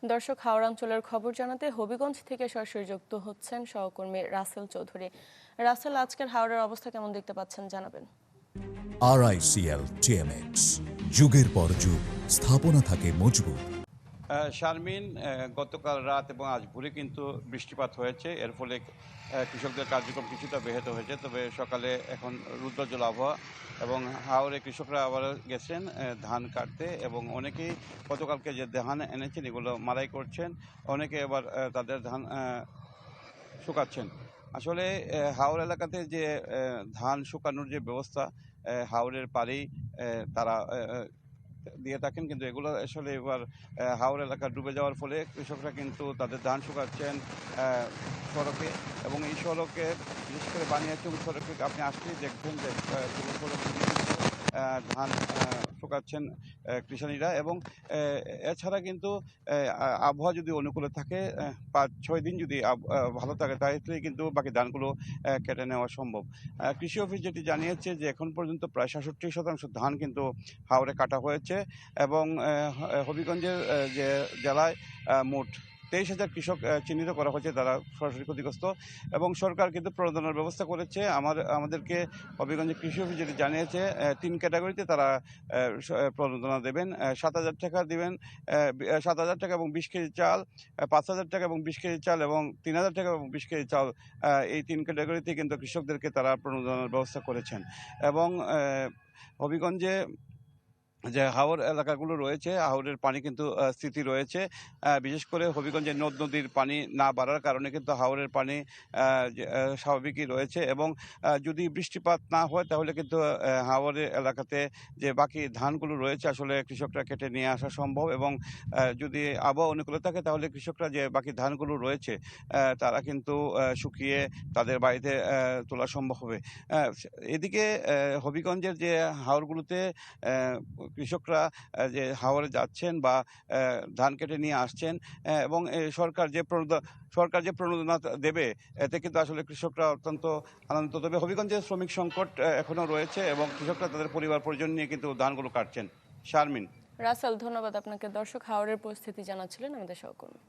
দর্শক, হাওড় অঞ্চলের খবর জানাতে হবিগঞ্জ থেকে সরাসরি যুক্ত হচ্ছেন সহকর্মী রাসেল চৌধুরী। রাসেল, আজকের হাওড়ের অবস্থা কেমন দেখতে পাচ্ছেন জানাবেন। RICL TMX, যুগের পর যুগ স্থাপনা থাকে মজবুত। শারমিন, গতকাল রাত এবং আজ ভোরে কিন্তু বৃষ্টিপাত হয়েছে। এর ফলে কৃষকদের কার্যক্রম কিছুটা ব্যাহত হয়েছে। তবে সকালে এখন রুদ্রোজ্জ্বল আবহাওয়া এবং হাওরে কৃষকরা আবার গেছেন ধান কাটতে এবং অনেকেই গতকালকে যে ধান এনেছেন এগুলো মাড়াই করছেন। অনেকে আবার তাদের ধান শুকাচ্ছেন। আসলে হাওর এলাকাতে যে ধান শুকানোর যে ব্যবস্থা হাওরের পাড়েই তারা দিয়ে থাকেন, কিন্তু এগুলো আসলে এবার হাওর এলাকা ডুবে যাওয়ার ফলে কৃষকরা কিন্তু তাদের ধান শুকাচ্ছেন সড়কে। এবং এই সড়কে বিশেষ করে বানিয়াচং সড়কে আপনি আসলেই দেখবেন যে পুরো সড়কে কিন্তু ধান শুকাচ্ছেন কৃষানীরা। এবং এছাড়া কিন্তু আবহাওয়া যদি অনুকূলে থাকে, ৫-৬ দিন যদি ভালো থাকে তাহলে কিন্তু বাকি ধানগুলো কেটে নেওয়া সম্ভব। কৃষি অফিস যেটি জানিয়েছে যে এখন পর্যন্ত প্রায় ৬৭% ধান কিন্তু হাওরে কাটা হয়েছে এবং হবিগঞ্জের যে জেলায় মোট ২৩,০০০ কৃষক চিহ্নিত করা হয়েছে তারা সরাসরি ক্ষতিগ্রস্ত। এবং সরকার কিন্তু প্রণোদনার ব্যবস্থা করেছে। আমাদেরকে হবিগঞ্জের কৃষি অফিস যেটি জানিয়েছে ৩ ক্যাটাগরিতে তারা প্রণোদনা দেবেন। ৭,০০০ টাকা দিবেন, ৭,০০০ টাকা এবং ২০ কেজি চাল, ৫,০০০ টাকা এবং ২০ কেজি চাল এবং ৩,০০০ টাকা এবং ২০ কেজি চাল। এই ৩ ক্যাটাগরিতে কিন্তু কৃষকদেরকে তারা প্রণোদনার ব্যবস্থা করেছেন। এবং হবিগঞ্জে যে হাওর এলাকাগুলো রয়েছে, হাওরের পানি কিন্তু স্থিতি রয়েছে। বিশেষ করে হবিগঞ্জের নদ নদীর পানি না বাড়ার কারণে কিন্তু হাওরের পানি স্বাভাবিকই রয়েছে। এবং যদি বৃষ্টিপাত না হয় তাহলে কিন্তু হাওরের এলাকাতে যে বাকি ধানগুলো রয়েছে আসলে কৃষকরা কেটে নিয়ে আসা সম্ভব। এবং যদি আবহাওয়া অনুকূলে থাকে তাহলে কৃষকরা যে বাকি ধানগুলো রয়েছে তারা কিন্তু শুকিয়ে তাদের বাড়িতে তোলা সম্ভব হবে। এদিকে হবিগঞ্জের যে হাওরগুলোতে কৃষকরা যে হাওরে যাচ্ছেন বা ধান কেটে নিয়ে আসছেন, এবং সরকার যে প্রণোদনা দেবে এতে কিন্তু আসলে কৃষকরা অত্যন্ত আনন্দিত। তবে হবিগঞ্জে শ্রমিক সংকট এখনও রয়েছে এবং কৃষকরা তাদের পরিবার পরিজন নিয়ে কিন্তু ধানগুলো কাটছেন। শারমিন। রাসেল, ধন্যবাদ আপনাকে। দর্শক, হাওড়ের পরিস্থিতি জানাচ্ছিলেন আমাদের সহকর্মী।